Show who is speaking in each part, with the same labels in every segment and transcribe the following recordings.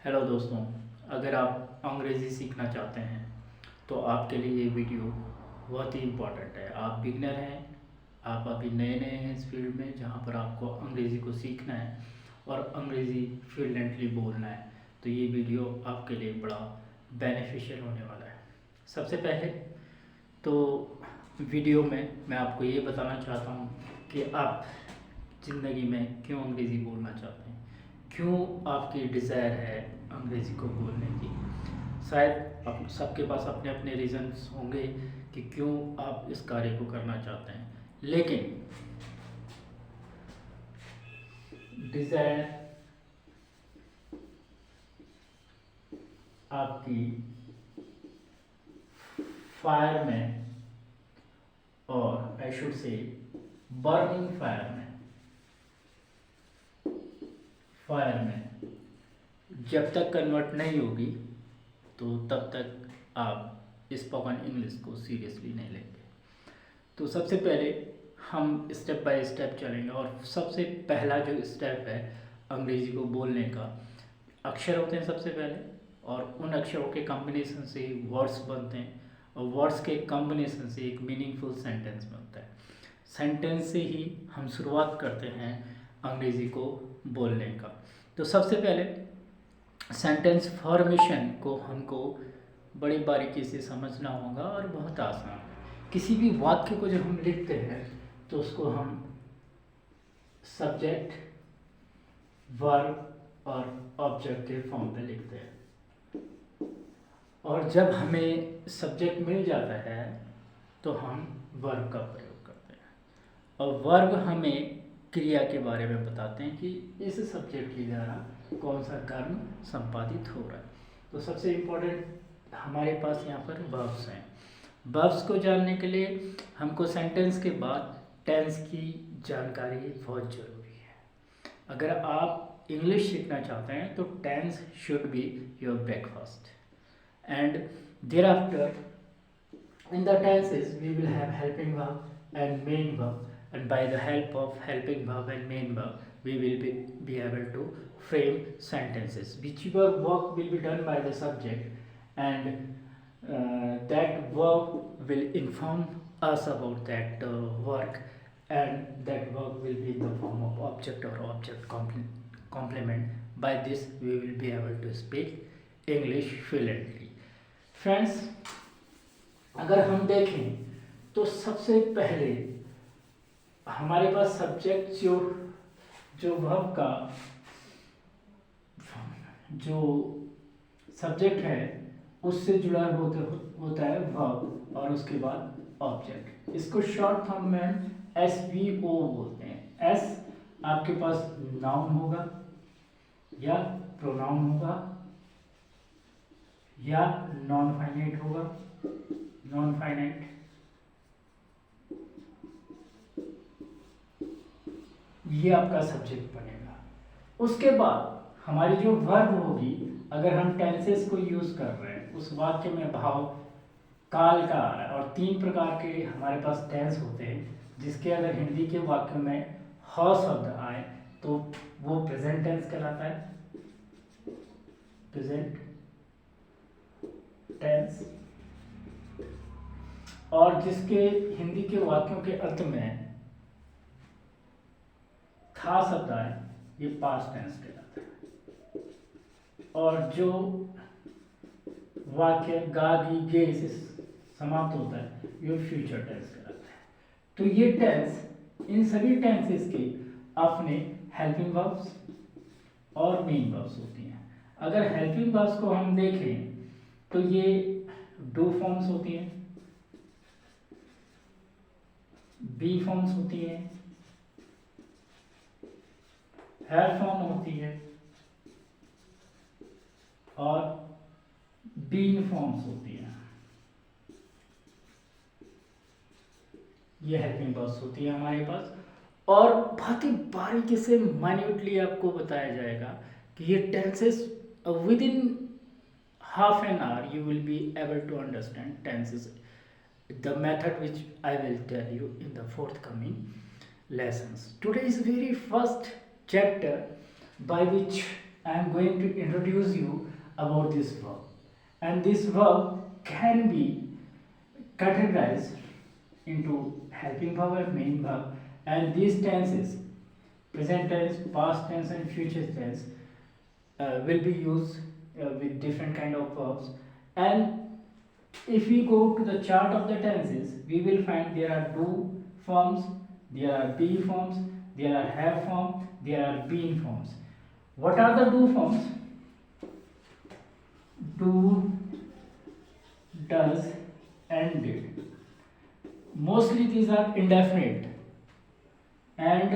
Speaker 1: Hello दोस्तों, अगर आप अंग्रेज़ी सीखना चाहते हैं तो आपके लिए ये वीडियो बहुत ही इम्पोर्टेंट है। आप बिगनर हैं, आप अभी नए नए हैं इस फील्ड में जहाँ पर आपको अंग्रेज़ी को सीखना है और अंग्रेज़ी फ्लुएंटली बोलना है, तो ये वीडियो आपके लिए बड़ा बेनिफिशियल होने वाला है। सबसे पहले तो वीडियो में मैं आपको ये बताना चाहता हूँ कि आप ज़िंदगी में क्यों अंग्रेज़ी बोलना चाहते हैं, क्यों आपकी डिज़ायर है अंग्रेज़ी को बोलने की। शायद आप सबके पास अपने अपने रीज़न्स होंगे कि क्यों आप इस कार्य को करना चाहते हैं, लेकिन डिज़ायर आपकी फायर में, और I should say burning fire में जब तक कन्वर्ट नहीं होगी तो तब तक आप स्पोकन इंग्लिश को सीरियसली नहीं लेंगे। तो सबसे पहले हम स्टेप बाय स्टेप चलेंगे और सबसे पहला जो स्टेप है अंग्रेज़ी को बोलने का, अक्षर होते हैं सबसे पहले, और उन अक्षरों के कॉम्बिनेशन से वर्ड्स बनते हैं और वर्ड्स के कॉम्बिनेशन से एक मीनिंगफुल सेंटेंस बनता है। सेंटेंस से ही हम शुरुआत करते हैं अंग्रेज़ी को बोलने का। तो सबसे पहले सेंटेंस फॉर्मेशन को हमको बड़ी बारीकी से समझना होगा और बहुत आसान है। किसी भी वाक्य को जब हम लिखते हैं तो उसको हम सब्जेक्ट, वर्ब और ऑब्जेक्ट के फॉर्म में लिखते हैं, और जब हमें सब्जेक्ट मिल जाता है तो हम वर्ब का प्रयोग करते हैं, और वर्ब हमें क्रिया के बारे में बताते हैं कि इस सब्जेक्ट के द्वारा कौन सा कर्म संपादित हो रहा है। तो सबसे इम्पोर्टेंट हमारे पास यहाँ पर वर्ब्स हैं। वर्ब्स को जानने के लिए हमको सेंटेंस के बाद टेंस की जानकारी बहुत ज़रूरी है। अगर आप इंग्लिश सीखना चाहते हैं तो tense should be your breakfast, and thereafter in the tenses we will have helping verb and main verb, and by the help of helping verb and main verb we will be able to frame sentences. Whichever work will be done by the subject, and that verb will inform us about that work, and that work will be in the form of object or object complement. By this we will be able to speak English fluently. Friends, अगर हम देखें तो सबसे पहले हमारे पास subject जो verb का जो सब्जेक्ट है उससे जुड़ा होता है वर्ब, और उसके बाद ऑब्जेक्ट। इसको शॉर्ट फॉर्म में SVO बोलते हैं। एस आपके पास नाउन होगा या प्रोनाउन होगा या नॉन फाइनाइट होगा, नॉन फाइनाइट, ये आपका सब्जेक्ट बनेगा। उसके बाद हमारी जो वर्ब होगी, अगर हम टेंसेस को यूज कर रहे हैं, उस वाक्य में भाव काल का आ रहा है, और 3 प्रकार के हमारे पास टेंस होते हैं, जिसके अगर हिंदी के वाक्य में ह शब्द आए तो वो प्रेजेंट टेंस कहलाता है, प्रेजेंट टेंस। और जिसके हिंदी के वाक्यों के अंत में था शब्द आए, ये पास्ट टेंस कहलाता है। और जो वाक्य गा गी गे से समाप्त होता है, ये फ्यूचर टेंस कहलाता है। तो ये टेंस, इन सभी टेंसेस के अपने हेल्पिंग वर्ब्स और मेन वर्ब्स होती हैं। अगर हेल्पिंग वर्ब्स को हम देखें तो ये डू फॉर्म्स होती हैं, बी फॉर्म्स होती हैं, हैव फॉर्म होती है, और बीन फॉर्म्स होती हैं। ये हेल्पिंग वर्ब्स होती है हमारे पास, और बहुत ही बारीकी से माइन्यूटली आपको बताया जाएगा कि ये tenses with in half an hour you will be able to understand tenses, the method which I will tell you in the forthcoming lessons. Today's very first chapter by which I am going to introduce you about this verb. And this verb can be categorized into helping verb and main verb. And these tenses, present tense, past tense, and future tense, will be used with different kind of verbs. And if we go to the chart of the tenses, we will find there are do forms, there are be forms, there are have form, there are been forms. What are the do forms? Do, does, and did. Mostly these are indefinite. And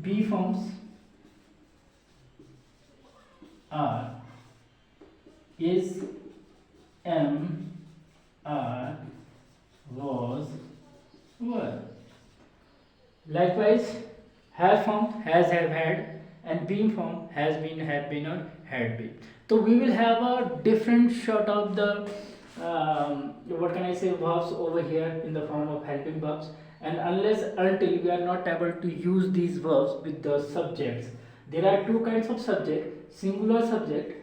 Speaker 1: be forms are is, am, are, was, were. Likewise, have form has, have, had, and been form has been, have been, or had been. So we will have a different sort of the what can I say, verbs over here in the form of helping verbs. And until we are not able to use these verbs with the subjects, there are two kinds of subject: singular subject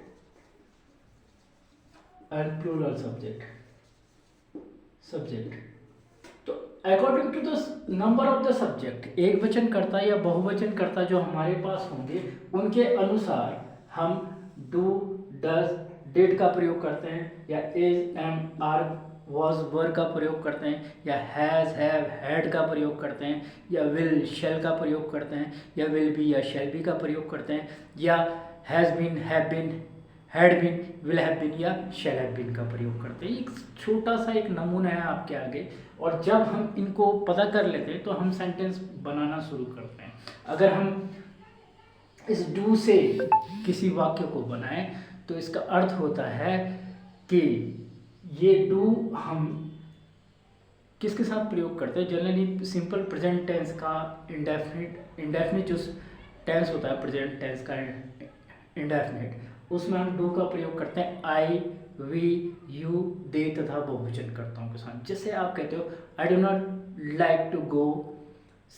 Speaker 1: and plural subject. तो according to the number of the subject, एक वचन कर्ता या बहुवचन कर्ता जो हमारे पास होंगे उनके अनुसार हम डू, डज, डिड का प्रयोग करते हैं, या इज, एम, आर, वॉज, वर का प्रयोग करते हैं, या हैज़, हैव, हैड का प्रयोग करते हैं, या विल, शैल का प्रयोग करते हैं, या विल बी या शैल बी का प्रयोग करते हैं, या has been, have been, had been, will have been या शैल हैव बीन का प्रयोग करते हैं। एक छोटा सा एक नमूना है आपके आगे, और जब हम इनको पता कर लेते हैं तो हम सेंटेंस बनाना शुरू करते हैं। अगर हम इस डू से किसी वाक्य को बनाएं तो इसका अर्थ होता है कि ये डू हम किसके साथ प्रयोग करते हैं। जनरली सिंपल प्रेजेंट टेंस का इंडेफिनिट जो टेंस होता है, प्रेजेंट टेंस का इंडेफिनिट, उसमें हम डू का प्रयोग करते हैं आई, वी, यू, दे तथा बहुवचन कर्ताओं के साथ। जैसे आप कहते हो I do not like to go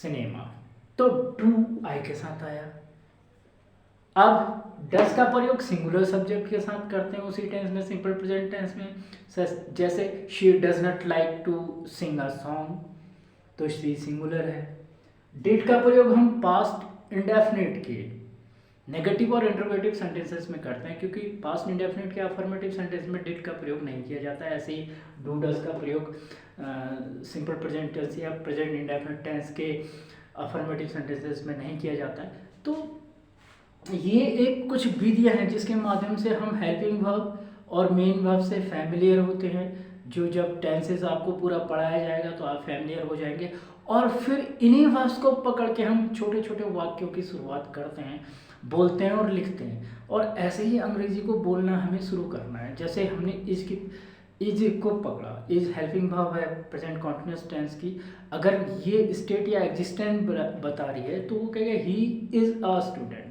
Speaker 1: cinema, तो डू आई के साथ आया। अब डज का प्रयोग सिंगुलर सब्जेक्ट के साथ करते हैं उसी टेंस में, सिंपल प्रेजेंट टेंस में। जैसे she does not like to sing a song, तो शी सिंगुलर है। डिड का प्रयोग हम पास्ट इंडेफिनिट के नेगेटिव और इंटरोगेटिव सेंटेंसेस में करते हैं, क्योंकि पास्ट इंडेफिनिट के अफर्मेटिव सेंटेंस में डिड का प्रयोग नहीं किया जाता है। ऐसे ही डू, डज का प्रयोग सिंपल प्रेजेंट टेंस या प्रेजेंट इंडेफिनिट टेंस के अफर्मेटिव सेंटेंसेस में नहीं किया जाता है। तो ये एक कुछ विधियां हैं जिसके माध्यम से हम हेल्पिंग वर्ब और मेन वर्ब से फैमिलियर होते हैं। जो जब टेंसेस आपको पूरा पढ़ाया जाएगा तो आप फैमिलियर हो जाएंगे, और फिर इन्हीं वर्ब्स को पकड़ के हम छोटे छोटे वाक्यों की शुरुआत करते हैं, बोलते हैं और लिखते हैं। और ऐसे ही अंग्रेजी को बोलना हमें शुरू करना है। जैसे हमने इज को पकड़ा, इज हेल्पिंग वर्ब है प्रेजेंट कॉन्टिन्यूअस टेंस की। अगर ये स्टेट या एग्जिस्टेंट बता रही है तो वो कहेगा ही इज अ स्टूडेंट।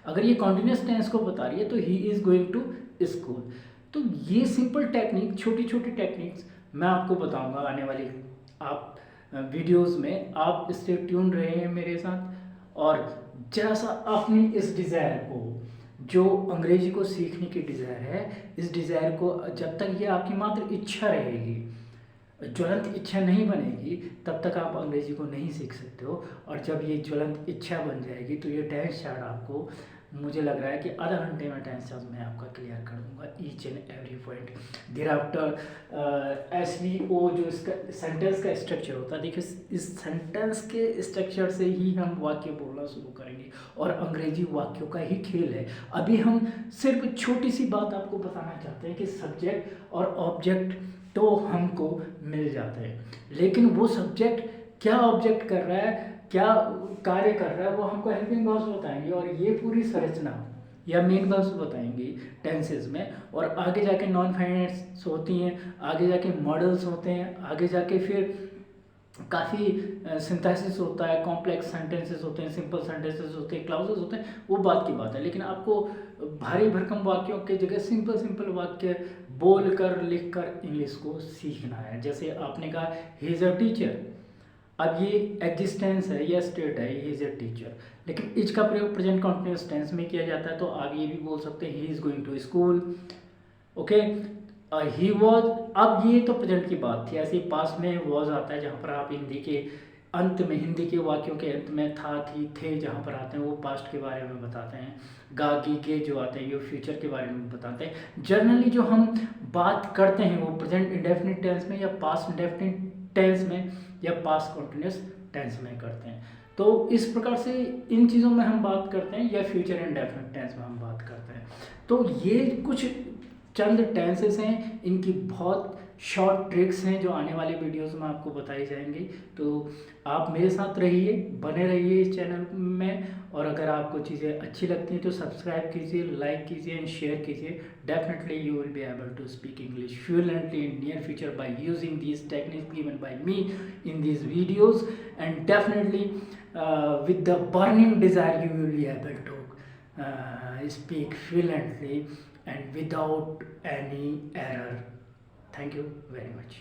Speaker 1: अगर ये कॉन्टिन्यूअस टेंस को बता रही है तो he is going to school. तो ये सिंपल टेक्निक, छोटी छोटी टेक्निक्स मैं आपको बताऊंगा आने वाली आप वीडियोस में। आप स्टे ट्यून रहे हैं मेरे साथ, और जैसा अपनी इस डिज़ायर को, जो अंग्रेजी को सीखने की डिज़ायर है, इस डिज़ायर को जब तक ये आपकी मात्र इच्छा रहेगी, ज्वलंत इच्छा नहीं बनेगी, तब तक आप अंग्रेजी को नहीं सीख सकते हो। और जब ये ज्वलंत इच्छा बन जाएगी तो ये टेंस चार्ट आपको, मुझे लग रहा है कि आधा घंटे में टेंस चार्ट मैं आपका क्लियर कर दूंगा each and every point. Thereafter SVO जो इसका सेंटेंस का स्ट्रक्चर होता है, देखिए इस सेंटेंस के स्ट्रक्चर से ही हम वाक्य बोलना शुरू करेंगे, और अंग्रेजी वाक्यों का ही खेल है। अभी हम सिर्फ छोटी सी बात आपको बताना चाहते हैं कि सब्जेक्ट और ऑब्जेक्ट तो हमको मिल जाते हैं, लेकिन वो सब्जेक्ट क्या ऑब्जेक्ट कर रहा है, क्या कार्य कर रहा है, वो हमको हेल्पिंग वर्ब्स बताएंगे, और ये पूरी संरचना या मेन वर्ब्स बताएंगी टेंसेस में। और आगे जाके नॉन फाइनेंस होती हैं, आगे जाके मॉडल्स होते हैं, आगे जाके फिर काफ़ी सिंथेसिस होता है, कॉम्प्लेक्स सेंटेंसेस होते हैं, सिंपल सेंटेंसेस होते हैं, क्लाउजेस होते हैं, वो बात की बात है। लेकिन आपको भारी भरकम वाक्यों के जगह सिंपल सिंपल वाक्य बोल कर लिख कर इंग्लिश को सीखना है। जैसे आपने कहा ही इज़ अ टीचर, अब ये एग्जिस्टेंस है या स्टेट है, ही इज़ अ टीचर, लेकिन इज का प्रयोग प्रेजेंट कंटिन्यूअस टेंस में किया जाता है, तो आप ये भी बोल सकते हैं he is going to school. Okay, he was, अब ये तो प्रेजेंट की बात थी, ऐसे पास्ट में वॉज आता है जहाँ पर आप हिंदी के अंत में, हिंदी के वाक्यों के अंत में था थी थे जहाँ पर आते हैं वो पास्ट के बारे में बताते हैं। गा गी के जो आते हैं ये फ्यूचर के बारे में बताते हैं। जनरली जो हम बात करते हैं वो प्रेजेंट इंडेफिनिट टेंस में या पास्ट इंडेफिनिट टेंस में या पास्ट कंटिन्यूअस टेंस में करते हैं। तो इस प्रकार से इन चीज़ों में हम बात करते हैं, या फ्यूचर इंडेफिनिट टेंस में हम बात करते हैं। तो ये कुछ चंद टेंसेस हैं, इनकी बहुत शॉर्ट ट्रिक्स हैं जो आने वाले वीडियोस में आपको बताई जाएंगी। तो आप मेरे साथ रहिए, बने रहिए इस चैनल में, और अगर आपको चीज़ें अच्छी लगती हैं तो सब्सक्राइब कीजिए, लाइक कीजिए एंड शेयर कीजिए। Definitely you will be able to speak English fluently in near future by using these techniques given by me in these videos, and definitely with the burning desire you will be able to speak fluently and without any error. Thank you very much.